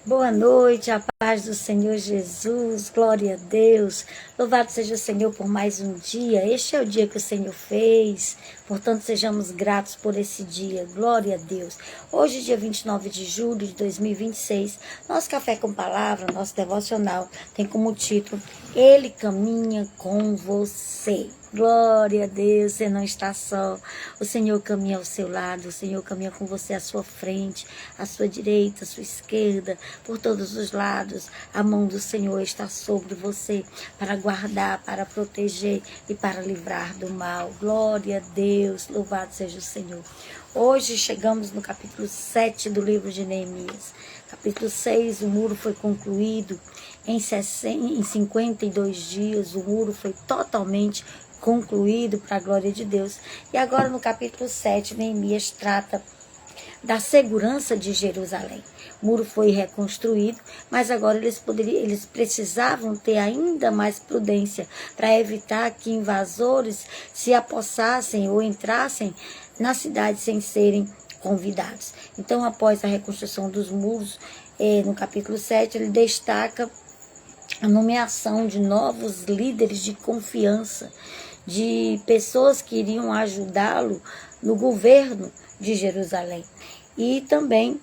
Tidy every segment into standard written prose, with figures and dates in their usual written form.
Boa noite, a paz do Senhor Jesus, glória a Deus. Louvado seja o Senhor por mais um dia. Este é o dia que o Senhor fez, portanto sejamos gratos por esse dia, glória a Deus. Hoje, dia 29 de julho de 2026, nosso Café com Palavra, nosso devocional, tem como título Ele caminha com você. Glória a Deus, você não está só. O Senhor caminha ao seu lado, o Senhor caminha com você à sua frente, à sua direita, à sua esquerda, por todos os lados. A mão do Senhor está sobre você para guardar, para proteger e para livrar do mal. Glória a Deus, louvado seja o Senhor. Hoje chegamos no capítulo 7 do livro de Neemias. Capítulo 6, o muro foi concluído em 52 dias, o muro foi totalmente concluído para a glória de Deus. E agora no capítulo 7, Neemias trata da segurança de Jerusalém. O muro foi reconstruído, mas agora eles precisavam ter ainda mais prudência para evitar que invasores se apossassem ou entrassem na cidade sem serem convidados. Então, após a reconstrução dos muros, no capítulo 7, ele destaca a nomeação de novos líderes de confiança, de pessoas que iriam ajudá-lo no governo de Jerusalém. E também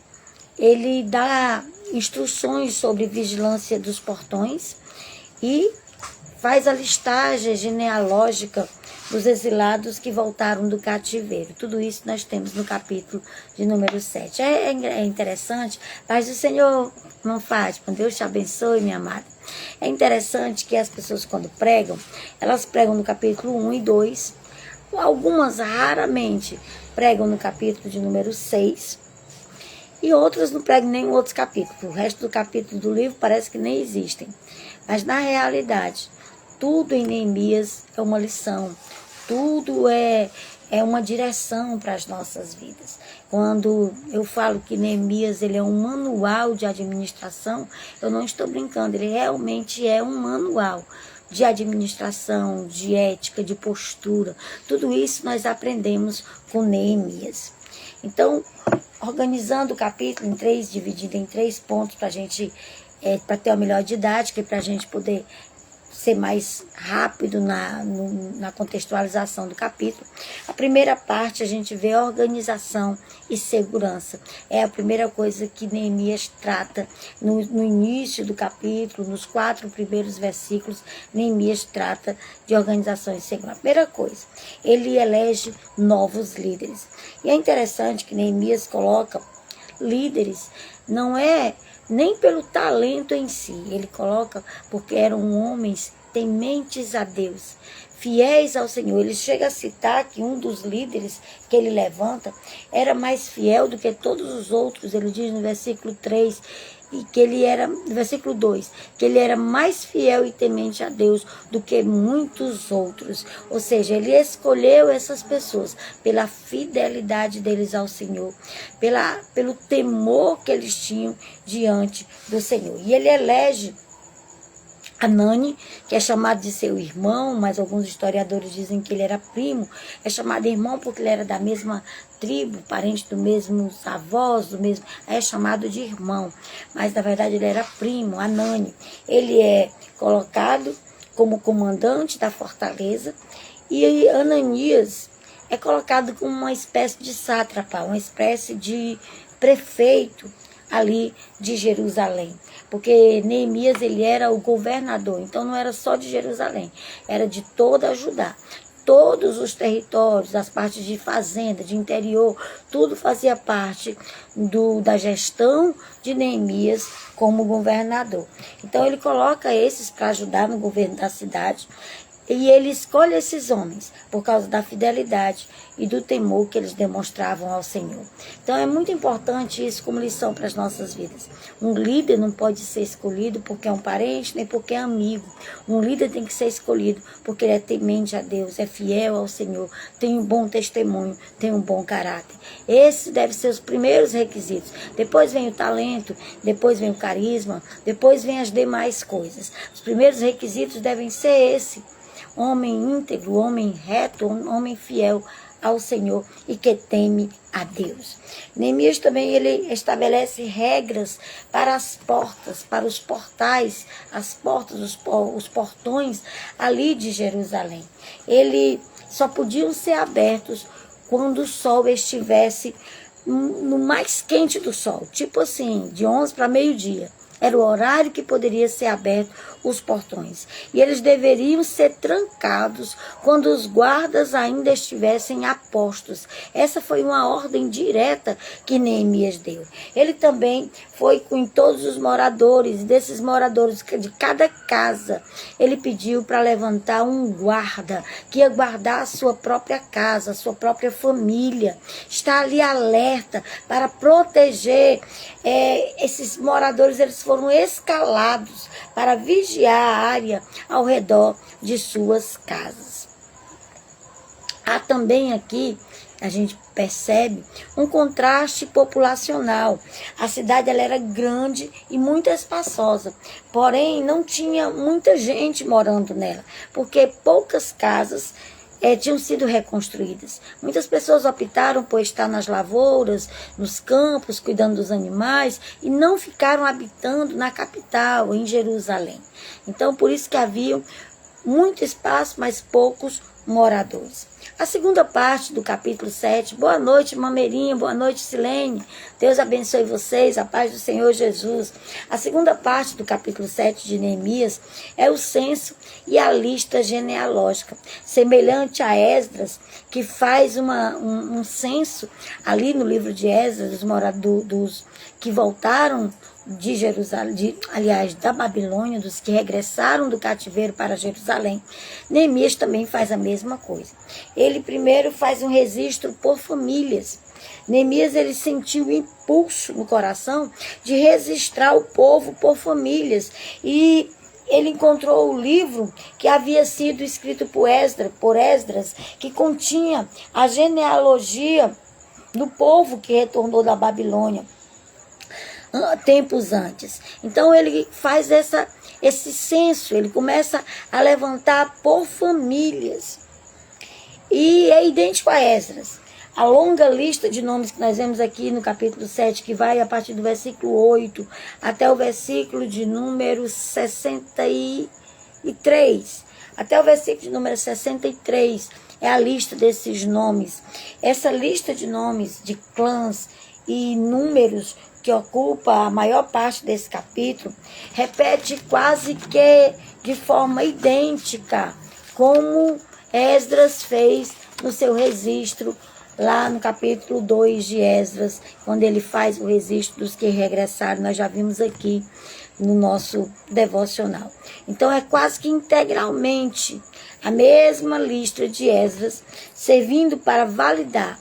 ele dá instruções sobre vigilância dos portões e faz a listagem genealógica dos exilados que voltaram do cativeiro. Tudo isso nós temos no capítulo de número 7. É interessante, mas o Senhor não faz. Deus te abençoe, minha amada. É interessante que as pessoas, quando pregam, elas pregam no capítulo 1 e 2. Algumas raramente pregam no capítulo de número 6. E outras não pregam nem em outros capítulos. O resto do capítulo do livro parece que nem existem. Mas na realidade, tudo em Neemias é uma lição. Tudo é uma direção para as nossas vidas. Quando eu falo que Neemias ele é um manual de administração, eu não estou brincando, ele realmente é um manual de administração, de ética, de postura. Tudo isso nós aprendemos com Neemias. Então, organizando o capítulo em 3, dividido em 3 pontos para a gente, para ter uma melhor didática e para a gente poder ser mais rápido na contextualização do capítulo. A primeira parte a gente vê organização e segurança. É a primeira coisa que Neemias trata no início do capítulo, nos 4 primeiros versículos, Neemias trata de organização e segurança. A primeira coisa, ele elege novos líderes. E é interessante que Neemias coloca líderes, não é nem pelo talento em si, ele coloca porque eram homens tementes a Deus, fiéis ao Senhor. Ele chega a citar que um dos líderes que ele levanta era mais fiel do que todos os outros. Ele diz no versículo 3, e que ele era, no versículo 2, que ele era mais fiel e temente a Deus do que muitos outros. Ou seja, ele escolheu essas pessoas pela fidelidade deles ao Senhor, pelo temor que eles tinham diante do Senhor. E ele elege Anani, que é chamado de seu irmão, mas alguns historiadores dizem que ele era primo. É chamado irmão porque ele era da mesma tribo, parente dos mesmos avós, é chamado de irmão. Mas na verdade ele era primo, Anani. Ele é colocado como comandante da fortaleza e Ananias é colocado como uma espécie de sátrapa, uma espécie de prefeito ali de Jerusalém, porque Neemias ele era o governador, então não era só de Jerusalém, era de toda a Judá. Todos os territórios, as partes de fazenda, de interior, tudo fazia parte da gestão de Neemias como governador. Então ele coloca esses para ajudar no governo da cidade. E ele escolhe esses homens por causa da fidelidade e do temor que eles demonstravam ao Senhor. Então é muito importante isso como lição para as nossas vidas. Um líder não pode ser escolhido porque é um parente nem porque é amigo. Um líder tem que ser escolhido porque ele é temente a Deus, é fiel ao Senhor, tem um bom testemunho, tem um bom caráter. Esses devem ser os primeiros requisitos. Depois vem o talento, depois vem o carisma, depois vem as demais coisas. Os primeiros requisitos devem ser esse. Homem íntegro, homem reto, homem fiel ao Senhor e que teme a Deus. Neemias também ele estabelece regras para as portas, para os portais, as portas, os portões ali de Jerusalém. Ele só podiam ser abertos quando o sol estivesse no mais quente do sol, tipo assim, de 11 para meio-dia. Era o horário que poderia ser aberto os portões. E eles deveriam ser trancados quando os guardas ainda estivessem a postos. Essa foi uma ordem direta que Neemias deu. Ele também foi com todos os moradores, desses moradores de cada casa. Ele pediu para levantar um guarda, que ia guardar a sua própria casa, a sua própria família. Está ali alerta para proteger esses moradores. Eles foram escalados para vigiar a área ao redor de suas casas. Há também aqui, a gente percebe, um contraste populacional. A cidade ela era grande e muito espaçosa, porém não tinha muita gente morando nela, porque poucas casas tinham sido reconstruídas. Muitas pessoas optaram por estar nas lavouras, nos campos, cuidando dos animais, e não ficaram habitando na capital, em Jerusalém. Então, por isso que havia muito espaço, mas poucos moradores. A segunda parte do capítulo 7, boa noite, Mamerinha, boa noite, Silene. Deus abençoe vocês, a paz do Senhor Jesus. A segunda parte do capítulo 7 de Neemias é o censo e a lista genealógica. Semelhante a Esdras, que faz um censo ali no livro de Esdras, dos moradores que voltaram de Jerusalém, aliás, da Babilônia, dos que regressaram do cativeiro para Jerusalém. Neemias também faz a mesma coisa. Ele primeiro faz um registro por famílias. Neemias ele sentiu o impulso no coração de registrar o povo por famílias, e ele encontrou o livro que havia sido escrito por Esdras, que continha a genealogia do povo que retornou da Babilônia tempos antes. Então ele faz esse censo, ele começa a levantar por famílias. E é idêntico a Esdras. A longa lista de nomes que nós vemos aqui no capítulo 7, que vai a partir do versículo 8 até o versículo de número 63. Até o versículo de número 63 é a lista desses nomes. Essa lista de nomes de clãs e números que ocupa a maior parte desse capítulo, repete quase que de forma idêntica como Esdras fez no seu registro lá no capítulo 2 de Esdras, quando ele faz o registro dos que regressaram. Nós já vimos aqui no nosso devocional. Então é quase que integralmente a mesma lista de Esdras, servindo para validar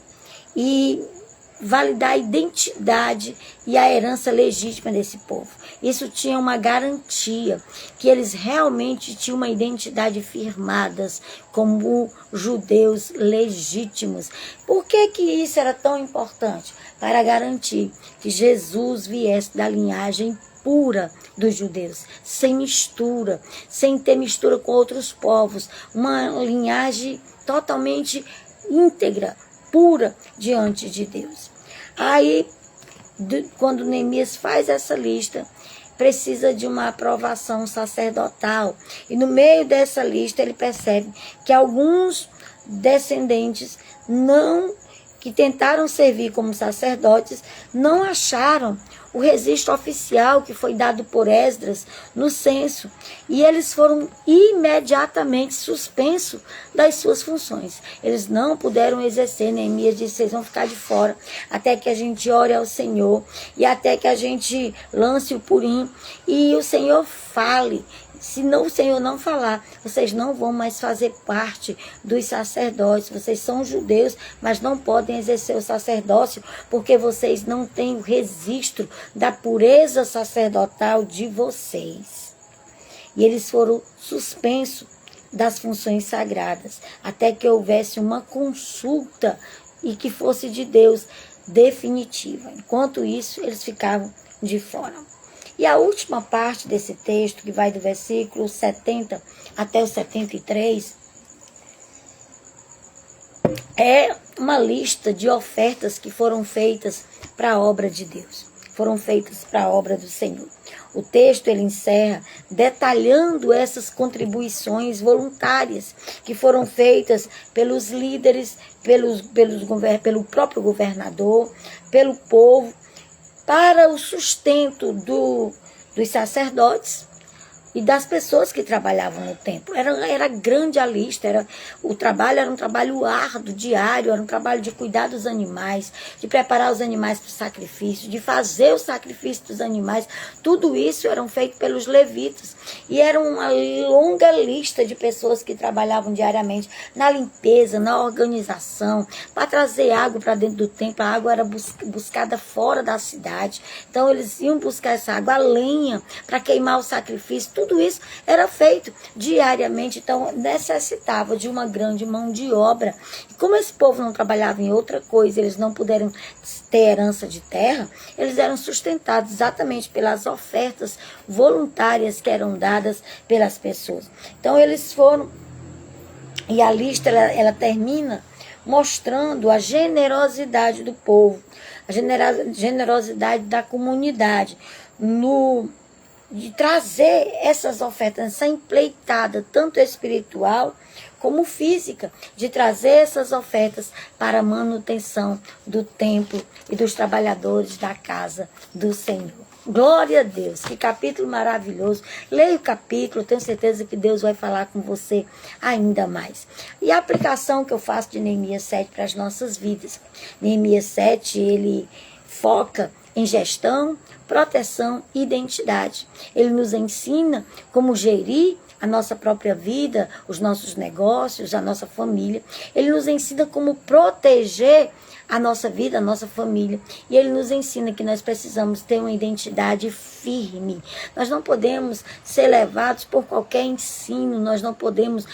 a identidade e a herança legítima desse povo. Isso tinha uma garantia que eles realmente tinham uma identidade firmadas como judeus legítimos. Por que isso era tão importante? Para garantir que Jesus viesse da linhagem pura dos judeus, sem mistura, sem ter mistura com outros povos, uma linhagem totalmente íntegra, pura diante de Deus. Aí, quando Neemias faz essa lista, precisa de uma aprovação sacerdotal. E no meio dessa lista ele percebe que alguns descendentes que tentaram servir como sacerdotes não acharam o registro oficial que foi dado por Esdras no censo, e eles foram imediatamente suspensos das suas funções. Eles não puderam exercer. Neemias disse: vocês vão ficar de fora até que a gente ore ao Senhor e até que a gente lance o Purim e o Senhor fale. Se não, o Senhor não falar, vocês não vão mais fazer parte dos sacerdotes. Vocês são judeus, mas não podem exercer o sacerdócio, porque vocês não têm o registro da pureza sacerdotal de vocês. E eles foram suspensos das funções sagradas, até que houvesse uma consulta e que fosse de Deus definitiva. Enquanto isso, eles ficavam de fora. E a última parte desse texto, que vai do versículo 70 até o 73, é uma lista de ofertas que foram feitas para a obra de Deus, foram feitas para a obra do Senhor. O texto ele encerra detalhando essas contribuições voluntárias que foram feitas pelos líderes, pelo próprio governador, pelo povo, para o sustento dos sacerdotes e das pessoas que trabalhavam no templo. Era grande a lista, o trabalho era um trabalho árduo, diário, era um trabalho de cuidar dos animais, de preparar os animais para o sacrifício, de fazer o sacrifício dos animais. Tudo isso eram feito pelos levitas. E era uma longa lista de pessoas que trabalhavam diariamente na limpeza, na organização, para trazer água para dentro do templo. A água era buscada fora da cidade. Então eles iam buscar essa água, a lenha, para queimar o sacrifício. Tudo isso era feito diariamente, então necessitava de uma grande mão de obra. E como esse povo não trabalhava em outra coisa, eles não puderam ter herança de terra, eles eram sustentados exatamente pelas ofertas voluntárias que eram dadas pelas pessoas. Então eles foram, e a lista ela termina mostrando a generosidade do povo, a generosidade da comunidade, de trazer essas ofertas, essa empreitada, tanto espiritual como física, de trazer essas ofertas para a manutenção do templo e dos trabalhadores da casa do Senhor. Glória a Deus, que capítulo maravilhoso. Leia o capítulo, tenho certeza que Deus vai falar com você ainda mais. E a aplicação que eu faço de Neemias 7 para as nossas vidas. Neemias 7, ele foca em gestão, proteção e identidade. Ele nos ensina como gerir a nossa própria vida, os nossos negócios, a nossa família. Ele nos ensina como proteger a nossa vida, a nossa família. E ele nos ensina que nós precisamos ter uma identidade firme. Nós não podemos ser levados por qualquer ensino, nós não podemos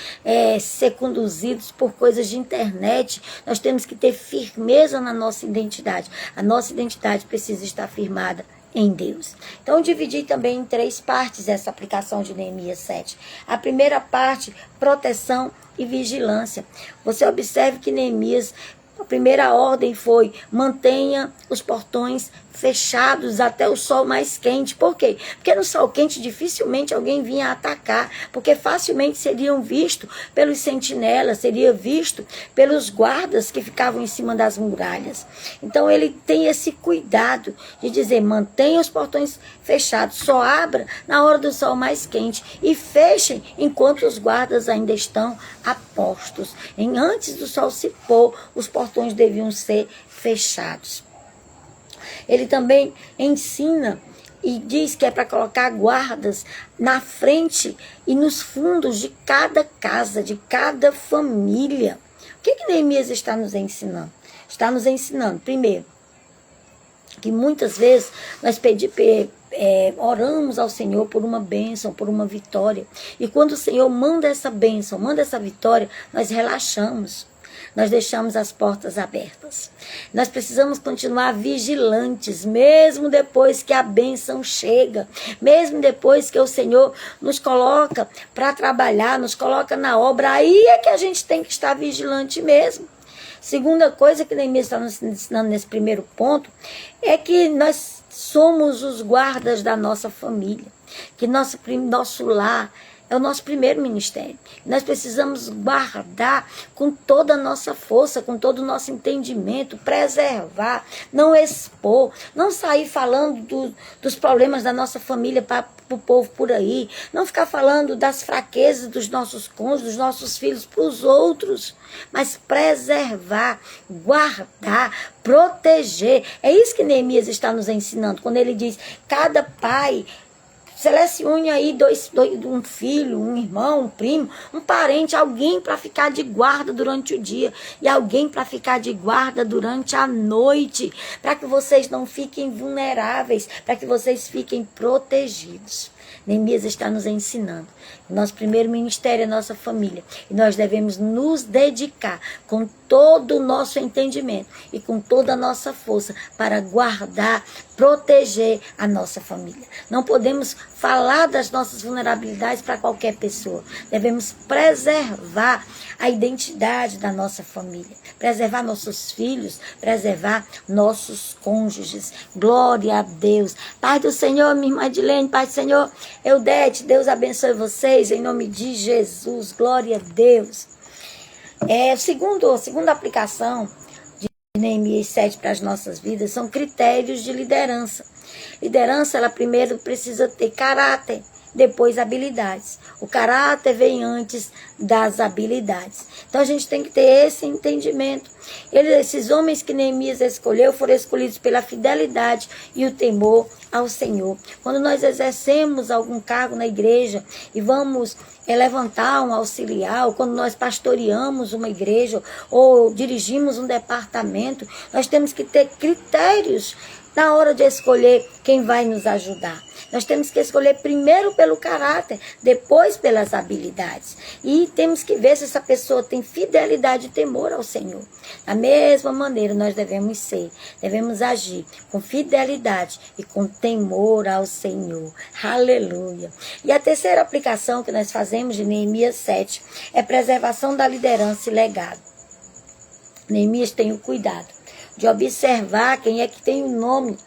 ser conduzidos por coisas de internet. Nós temos que ter firmeza na nossa identidade. A nossa identidade precisa estar firmada em Deus. Então, eu dividi também em 3 partes essa aplicação de Neemias 7. A primeira parte, proteção e vigilância. Você observe que Neemias, a primeira ordem foi: mantenha os portões fechados até o sol mais quente. Por quê? Porque no sol quente dificilmente alguém vinha atacar, porque facilmente seriam vistos pelos sentinelas, seria visto pelos guardas que ficavam em cima das muralhas. Então ele tem esse cuidado de dizer: mantenha os portões fechados, só abra na hora do sol mais quente e fechem enquanto os guardas ainda estão a postos. Antes do sol se pôr, os portões deviam ser fechados. Ele também ensina e diz que é para colocar guardas na frente e nos fundos de cada casa, de cada família. O que Neemias está nos ensinando? Está nos ensinando, primeiro, que muitas vezes nós oramos ao Senhor por uma bênção, por uma vitória. E quando o Senhor manda essa bênção, manda essa vitória, nós relaxamos. Nós deixamos as portas abertas. Nós precisamos continuar vigilantes, mesmo depois que a bênção chega, mesmo depois que o Senhor nos coloca para trabalhar, nos coloca na obra, aí é que a gente tem que estar vigilante mesmo. Segunda coisa que Neemias está nos ensinando nesse primeiro ponto é que nós somos os guardas da nossa família, que nosso lar é o nosso primeiro ministério. Nós precisamos guardar com toda a nossa força, com todo o nosso entendimento, preservar, não expor, não sair falando dos problemas da nossa família para o povo por aí, não ficar falando das fraquezas dos nossos cônjuges, dos nossos filhos para os outros, mas preservar, guardar, proteger. É isso que Neemias está nos ensinando, quando ele diz: cada pai selecione aí um filho, um irmão, um primo, um parente, alguém para ficar de guarda durante o dia e alguém para ficar de guarda durante a noite, para que vocês não fiquem vulneráveis, para que vocês fiquem protegidos. Neemias está nos ensinando. Nosso primeiro ministério é a nossa família. E nós devemos nos dedicar com todo o nosso entendimento e com toda a nossa força para guardar, proteger a nossa família. Não podemos falar das nossas vulnerabilidades para qualquer pessoa. Devemos preservar a identidade da nossa família, preservar nossos filhos, preservar nossos cônjuges. Glória a Deus. Pai do Senhor, minha irmã Edilene, Pai do Senhor, Eudete, Deus abençoe vocês, em nome de Jesus. Glória a Deus. A segunda aplicação de Neemias 7 para as nossas vidas são critérios de liderança. Liderança, ela primeiro precisa ter caráter, depois habilidades. O caráter vem antes das habilidades. Então a gente tem que ter esse entendimento. Esses homens que Neemias escolheu foram escolhidos pela fidelidade e o temor ao Senhor. Quando nós exercemos algum cargo na igreja e vamos levantar um auxiliar, ou quando nós pastoreamos uma igreja ou dirigimos um departamento, nós temos que ter critérios na hora de escolher quem vai nos ajudar. Nós temos que escolher primeiro pelo caráter, depois pelas habilidades. E temos que ver se essa pessoa tem fidelidade e temor ao Senhor. Da mesma maneira nós devemos agir com fidelidade e com temor ao Senhor. Aleluia. E a terceira aplicação que nós fazemos de Neemias 7 é preservação da liderança e legado. Neemias tem o cuidado de observar quem é que tem o nome,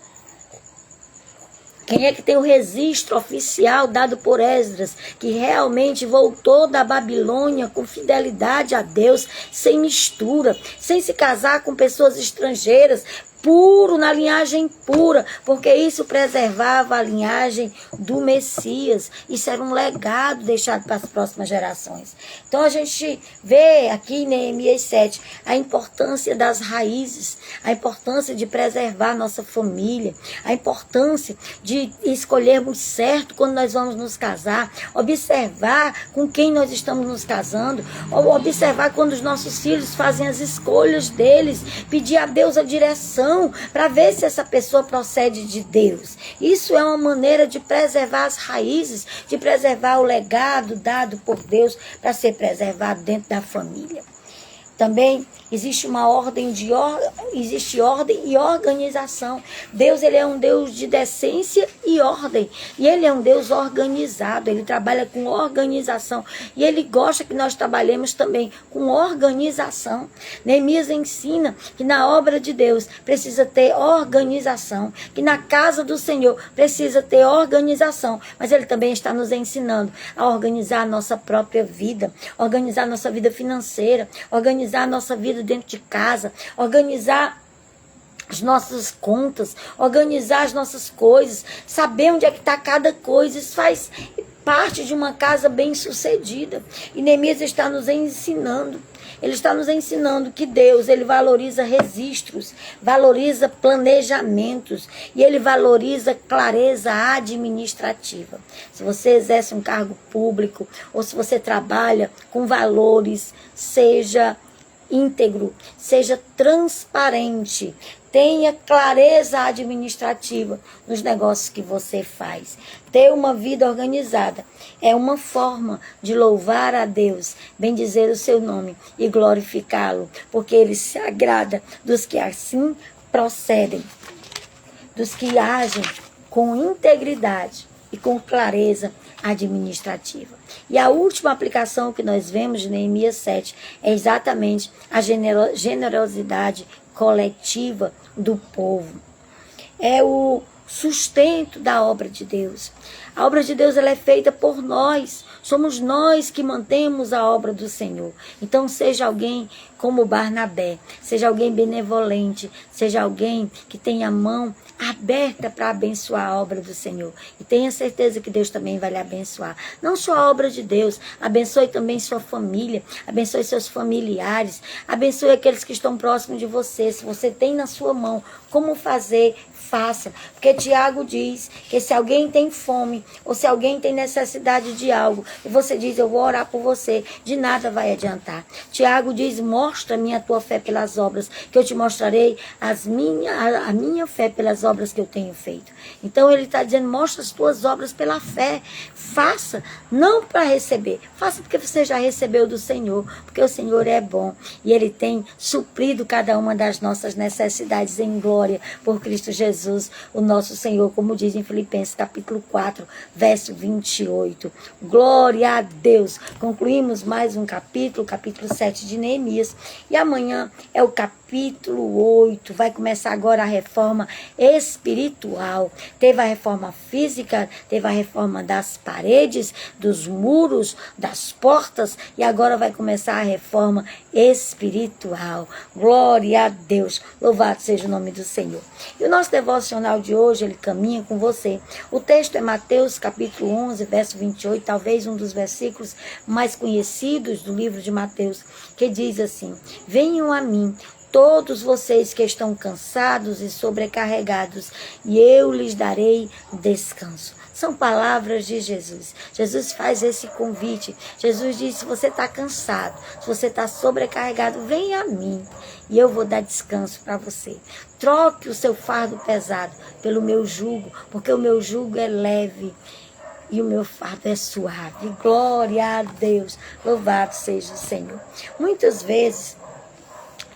quem é que tem o registro oficial dado por Esdras, que realmente voltou da Babilônia com fidelidade a Deus, sem mistura, sem se casar com pessoas estrangeiras, puro, na linhagem pura, porque isso preservava a linhagem do Messias. Isso era um legado deixado para as próximas gerações. Então a gente vê aqui em Neemias 7 a importância das raízes, a importância de preservar nossa família, a importância de escolhermos certo quando nós vamos nos casar, observar com quem nós estamos nos casando, ou observar quando os nossos filhos fazem as escolhas deles, pedir a Deus a direção, para ver se essa pessoa procede de Deus. Isso é uma maneira de preservar as raízes, de preservar o legado dado por Deus para ser preservado dentro da família. Também existe ordem e organização. Deus, ele é um Deus de decência e ordem. E ele é um Deus organizado. Ele trabalha com organização. E ele gosta que nós trabalhemos também com organização. Neemias ensina que na obra de Deus precisa ter organização. Que na casa do Senhor precisa ter organização. Mas ele também está nos ensinando a organizar a nossa própria vida. Organizar a nossa vida financeira. Organizar a nossa vida dentro de casa, organizar as nossas contas, organizar as nossas coisas, saber onde é que está cada coisa. Isso faz parte de uma casa bem sucedida. E Neemias está nos ensinando. Ele está nos ensinando que Deus, ele valoriza registros, valoriza planejamentos e ele valoriza clareza administrativa. Se você exerce um cargo público ou se você trabalha com valores, seja íntegro, seja transparente, tenha clareza administrativa nos negócios que você faz. Ter uma vida organizada é uma forma de louvar a Deus, bendizer o seu nome e glorificá-lo, porque ele se agrada dos que assim procedem, dos que agem com integridade e com clareza administrativa. E a última aplicação que nós vemos de Neemias 7 é exatamente a generosidade coletiva do povo. É o sustento da obra de Deus. A obra de Deus, ela é feita por nós. Somos nós que mantemos a obra do Senhor. Então seja alguém como Barnabé, seja alguém benevolente, seja alguém que tenha a mão aberta para abençoar a obra do Senhor. E tenha certeza que Deus também vai lhe abençoar. Não só a obra de Deus, abençoe também sua família, abençoe seus familiares, abençoe aqueles que estão próximos de você. Se você tem na sua mão como fazer, faça. Porque Tiago diz que se alguém tem fome ou se alguém tem necessidade de algo e você diz, eu vou orar por você, de nada vai adiantar. Tiago diz, mostra-me a tua fé pelas obras, que eu te mostrarei a minha fé pelas obras que eu tenho feito. Então ele está dizendo, mostra as tuas obras pela fé. Faça, não para receber. Faça porque você já recebeu do Senhor, porque o Senhor é bom e ele tem suprido cada uma das nossas necessidades em glória por Cristo Jesus. Jesus, o nosso Senhor, como diz em Filipenses capítulo 4, verso 28. Glória a Deus. Concluímos mais um capítulo 7 de Neemias. E amanhã é o capítulo 8. Vai começar agora a reforma espiritual. Teve a reforma física, teve a reforma das paredes, dos muros, das portas, e agora vai começar a reforma espiritual. Glória a Deus. Louvado seja o nome do Senhor. E o nosso devocional de hoje, ele caminha com você. O texto é Mateus capítulo 11, verso 28, talvez um dos versículos mais conhecidos do livro de Mateus, que diz assim: venham a mim todos vocês que estão cansados e sobrecarregados, e eu lhes darei descanso. São palavras de Jesus. Jesus faz esse convite. Jesus diz: se você está cansado, se você está sobrecarregado, venha a mim e eu vou dar descanso para você. Troque o seu fardo pesado pelo meu jugo, porque o meu jugo é leve e o meu fardo é suave. Glória a Deus. Louvado seja o Senhor. Muitas vezes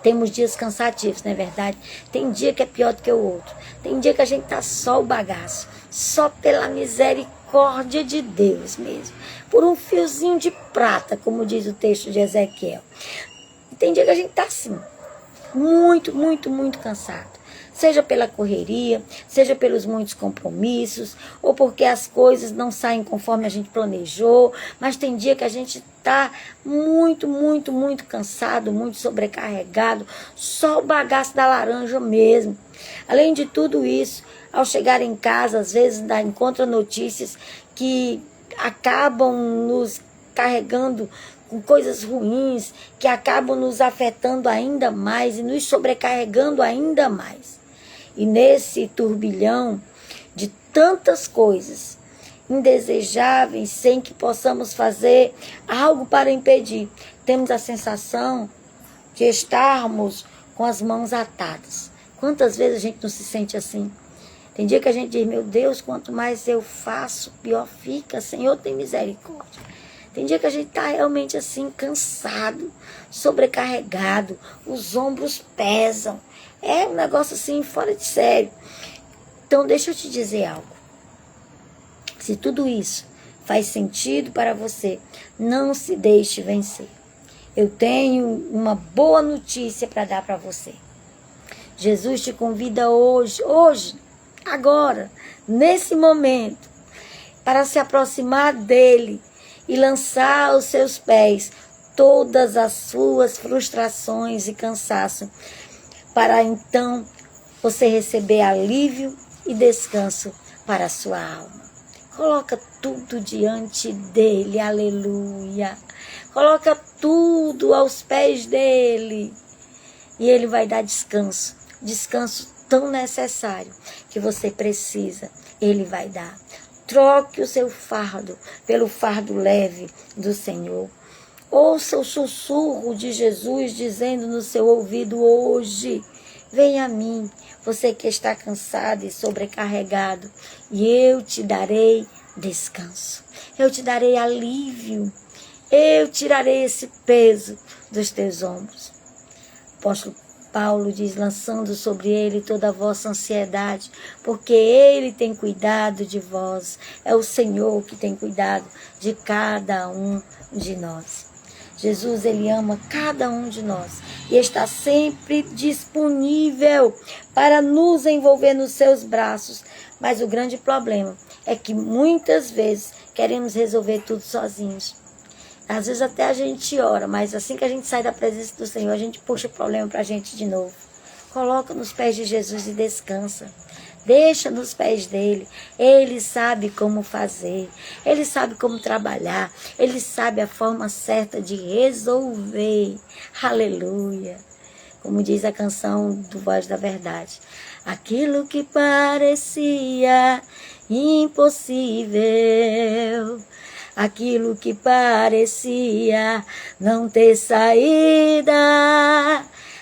temos dias cansativos, não é verdade? Tem dia que é pior do que o outro. Tem dia que a gente tá só o bagaço. Só pela misericórdia de Deus mesmo. Por um fiozinho de prata, como diz o texto de Ezequiel. E tem dia que a gente tá assim. Muito, muito, muito cansado. Seja pela correria, seja pelos muitos compromissos, ou porque as coisas não saem conforme a gente planejou, mas tem dia que a gente está muito, muito, muito cansado, muito sobrecarregado, só o bagaço da laranja mesmo. Além de tudo isso, ao chegar em casa, às vezes encontra notícias que acabam nos carregando com coisas ruins, que acabam nos afetando ainda mais e nos sobrecarregando ainda mais. E nesse turbilhão de tantas coisas indesejáveis, sem que possamos fazer algo para impedir, temos a sensação de estarmos com as mãos atadas. Quantas vezes a gente não se sente assim? Tem dia que a gente diz: meu Deus, quanto mais eu faço, pior fica. Senhor, tem misericórdia. Tem dia que a gente está realmente assim, cansado, sobrecarregado, os ombros pesam. É um negócio assim, fora de sério. Então, deixa eu te dizer algo. Se tudo isso faz sentido para você, não se deixe vencer. Eu tenho uma boa notícia para dar para você. Jesus te convida hoje, agora, nesse momento, para se aproximar dele e lançar aos seus pés todas as suas frustrações e cansaço, para então você receber alívio e descanso para a sua alma. Coloca tudo diante dele, aleluia. Coloca tudo aos pés dele e ele vai dar descanso, descanso tão necessário que você precisa, ele vai dar. Troque o seu fardo pelo fardo leve do Senhor. Ouça o sussurro de Jesus dizendo no seu ouvido hoje: venha a mim, você que está cansado e sobrecarregado, e eu te darei descanso. Eu te darei alívio. Eu tirarei esse peso dos teus ombros. O apóstolo Paulo diz: lançando sobre ele toda a vossa ansiedade, porque ele tem cuidado de vós. É o Senhor que tem cuidado de cada um de nós. Jesus, ele ama cada um de nós e está sempre disponível para nos envolver nos seus braços. Mas o grande problema é que muitas vezes queremos resolver tudo sozinhos. Às vezes até a gente ora, mas assim que a gente sai da presença do Senhor, a gente puxa o problema para a gente de novo. Coloca nos pés de Jesus e descansa. Deixa nos pés dele. Ele sabe como fazer. Ele sabe como trabalhar. Ele sabe a forma certa de resolver. Aleluia. Como diz a canção do Voz da Verdade. Aquilo que parecia impossível, aquilo que parecia não ter saída,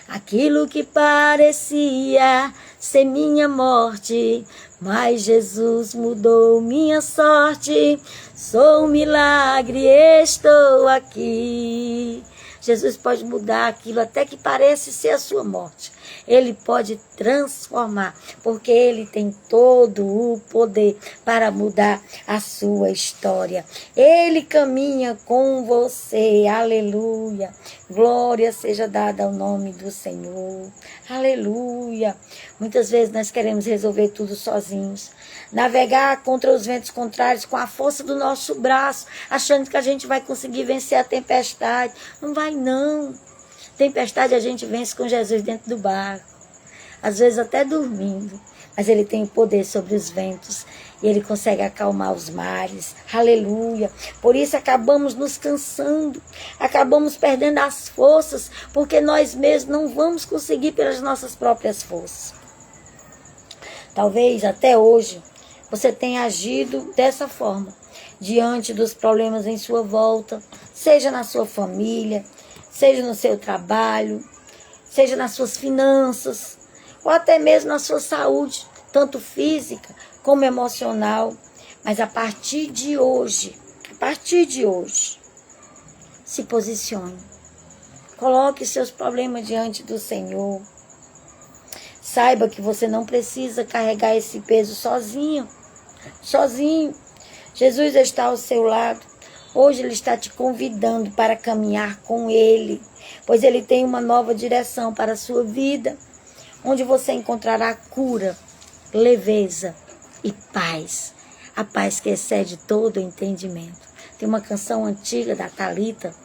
aquilo que parecia ser minha morte, mas Jesus mudou minha sorte. Sou um milagre, estou aqui. Jesus pode mudar aquilo até que parece ser a sua morte. Ele pode transformar, porque Ele tem todo o poder para mudar a sua história. Ele caminha com você, aleluia. Glória seja dada ao nome do Senhor, aleluia. Muitas vezes nós queremos resolver tudo sozinhos, navegar contra os ventos contrários com a força do nosso braço, achando que a gente vai conseguir vencer a tempestade. Não vai não. Tempestade a gente vence com Jesus dentro do barco, às vezes até dormindo, mas Ele tem o poder sobre os ventos e Ele consegue acalmar os mares, aleluia. Por isso acabamos nos cansando, acabamos perdendo as forças, porque nós mesmos não vamos conseguir pelas nossas próprias forças. Talvez até hoje você tenha agido dessa forma, diante dos problemas em sua volta, seja na sua família, seja no seu trabalho, seja nas suas finanças, ou até mesmo na sua saúde, tanto física como emocional. Mas a partir de hoje, se posicione. Coloque seus problemas diante do Senhor. Saiba que você não precisa carregar esse peso sozinho. Jesus está ao seu lado. Hoje Ele está te convidando para caminhar com Ele, pois Ele tem uma nova direção para a sua vida, onde você encontrará cura, leveza e paz. A paz que excede todo o entendimento. Tem uma canção antiga da Thalita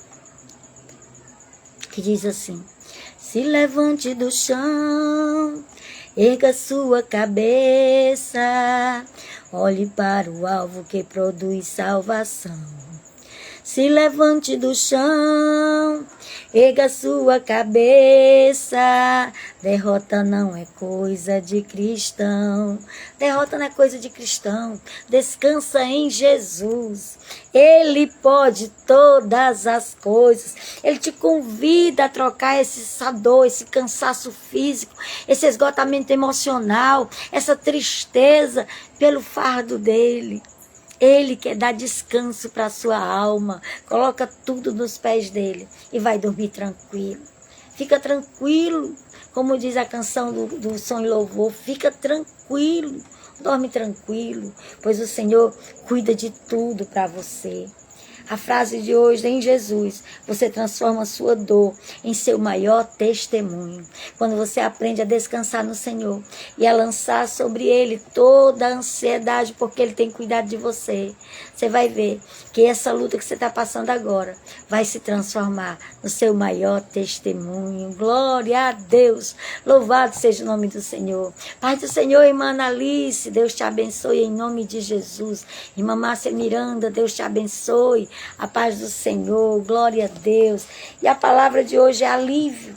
que diz assim: se levante do chão, erga sua cabeça, olhe para o alvo que produz salvação. Se levante do chão, erga sua cabeça. Derrota não é coisa de cristão. Derrota não é coisa de cristão. Descansa em Jesus. Ele pode todas as coisas. Ele te convida a trocar essa dor, esse cansaço físico, esse esgotamento emocional, essa tristeza pelo fardo dele. Ele quer dar descanso para a sua alma. Coloca tudo nos pés dele e vai dormir tranquilo. Fica tranquilo, como diz a canção do Som e Louvor. Fica tranquilo, dorme tranquilo, pois o Senhor cuida de tudo para você. A frase de hoje: em Jesus, você transforma a sua dor em seu maior testemunho. Quando você aprende a descansar no Senhor e a lançar sobre Ele toda a ansiedade, porque Ele tem cuidado de você, você vai ver que essa luta que você está passando agora vai se transformar no seu maior testemunho. Glória a Deus. Louvado seja o nome do Senhor. Pai do Senhor, irmã Alice, Deus te abençoe em nome de Jesus. Irmã Márcia Miranda, Deus te abençoe. A paz do Senhor, glória a Deus. E a palavra de hoje é alívio.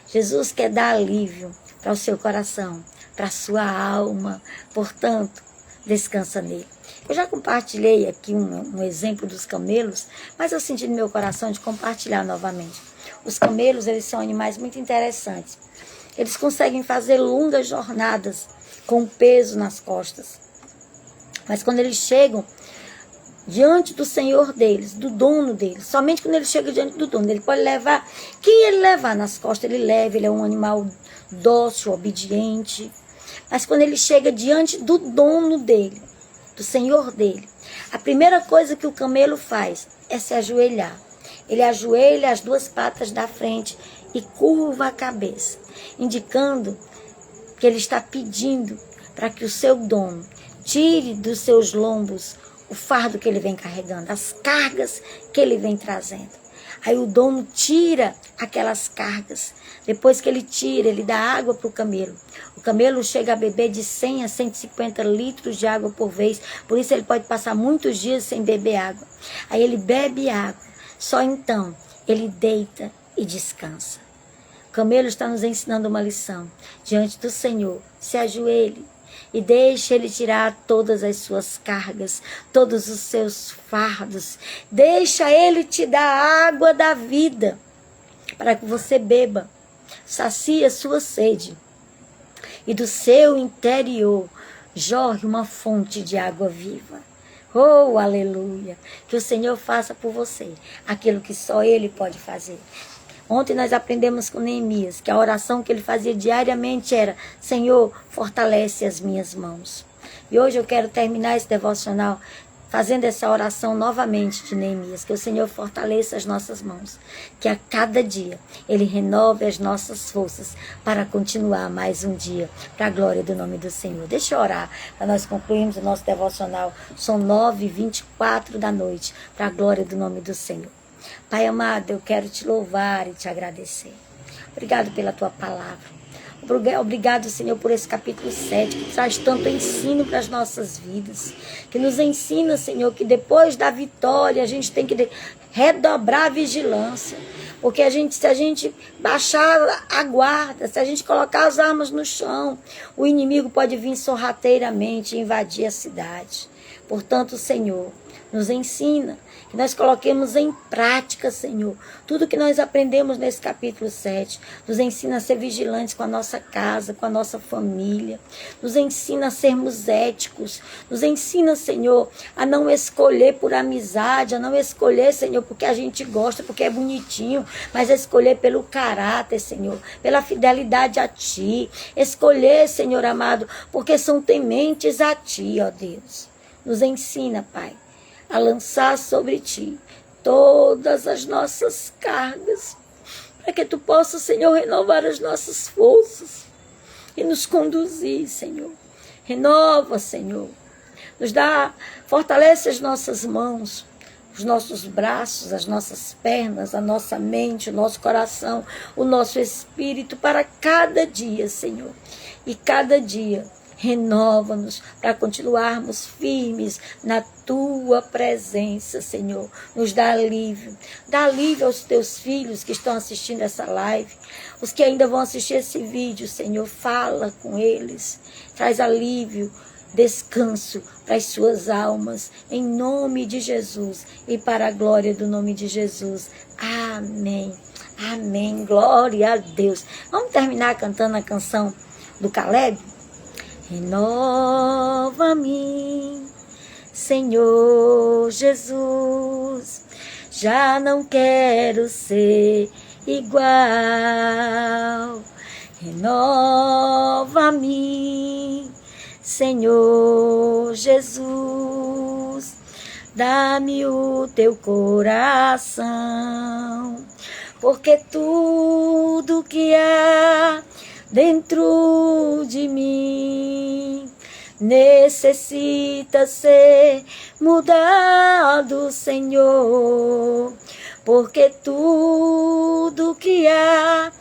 Jesus quer dar alívio para o seu coração, para a sua alma. Portanto, descansa nele. Eu já compartilhei aqui um exemplo dos camelos, mas eu senti no meu coração de compartilhar novamente. Os camelos, eles são animais muito interessantes. Eles conseguem fazer longas jornadas com peso nas costas. Mas quando eles chegam diante do Senhor deles, do dono deles, somente quando ele chega diante do dono, ele pode levar, quem ele levar nas costas, ele leva, ele é um animal dócil, obediente. Mas quando ele chega diante do dono dele, do Senhor dele, a primeira coisa que o camelo faz é se ajoelhar. Ele ajoelha as duas patas da frente e curva a cabeça, indicando que ele está pedindo para que o seu dono tire dos seus lombos o fardo que ele vem carregando, as cargas que ele vem trazendo. Aí o dono tira aquelas cargas. Depois que ele tira, ele dá água para o camelo. O camelo chega a beber de 100 a 150 litros de água por vez. Por isso ele pode passar muitos dias sem beber água. Aí ele bebe água. Só então ele deita e descansa. O camelo está nos ensinando uma lição. Diante do Senhor, se ajoelhe e deixe Ele tirar todas as suas cargas, todos os seus fardos. Deixa Ele te dar a água da vida, para que você beba, sacie a sua sede. E do seu interior jorre uma fonte de água viva. Oh, aleluia! Que o Senhor faça por você aquilo que só Ele pode fazer. Ontem nós aprendemos com Neemias que a oração que ele fazia diariamente era: Senhor, fortalece as minhas mãos. E hoje eu quero terminar esse devocional fazendo essa oração novamente de Neemias, que o Senhor fortaleça as nossas mãos, que a cada dia Ele renove as nossas forças para continuar mais um dia, para a glória do nome do Senhor. Deixa eu orar, para nós concluirmos o nosso devocional. São 9h24 da noite, para a glória do nome do Senhor. Pai amado, eu quero te louvar e te agradecer. Obrigado pela tua palavra. Obrigado, Senhor, por esse capítulo 7, que traz tanto ensino para as nossas vidas, que nos ensina, Senhor, que depois da vitória a gente tem que redobrar a vigilância, porque se a gente baixar a guarda, se a gente colocar as armas no chão, o inimigo pode vir sorrateiramente e invadir a cidade. Portanto, Senhor, nos ensina, que nós coloquemos em prática, Senhor, tudo que nós aprendemos nesse capítulo 7. Nos ensina a ser vigilantes com a nossa casa, com a nossa família. Nos ensina a sermos éticos. Nos ensina, Senhor, a não escolher por amizade, a não escolher, Senhor, porque a gente gosta, porque é bonitinho, mas a escolher pelo caráter, Senhor, pela fidelidade a Ti. Escolher, Senhor amado, porque são tementes a Ti, ó Deus. Nos ensina, Pai, a lançar sobre Ti todas as nossas cargas, para que Tu possas, Senhor, renovar as nossas forças e nos conduzir, Senhor. Renova, Senhor. Fortalece as nossas mãos, os nossos braços, as nossas pernas, a nossa mente, o nosso coração, o nosso espírito para cada dia, Senhor. E cada dia renova-nos para continuarmos firmes na Tua presença, Senhor. Nos dá alívio. Dá alívio aos Teus filhos que estão assistindo essa live. Os que ainda vão assistir esse vídeo, Senhor, fala com eles. Traz alívio, descanso para as suas almas. Em nome de Jesus e para a glória do nome de Jesus. Amém. Amém. Glória a Deus. Vamos terminar cantando a canção do Caleb? Renova-me, Senhor Jesus, já não quero ser igual. Renova-me, Senhor Jesus, dá-me o Teu coração, porque tudo que há dentro de mim necessita ser mudado, Senhor, porque tudo que há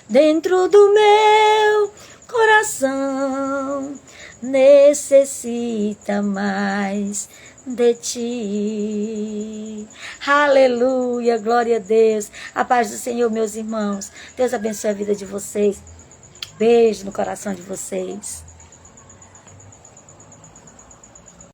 dentro do meu coração necessita mais de Ti. Aleluia, glória a Deus. A paz do Senhor, meus irmãos. Deus abençoe a vida de vocês. Beijo no coração de vocês.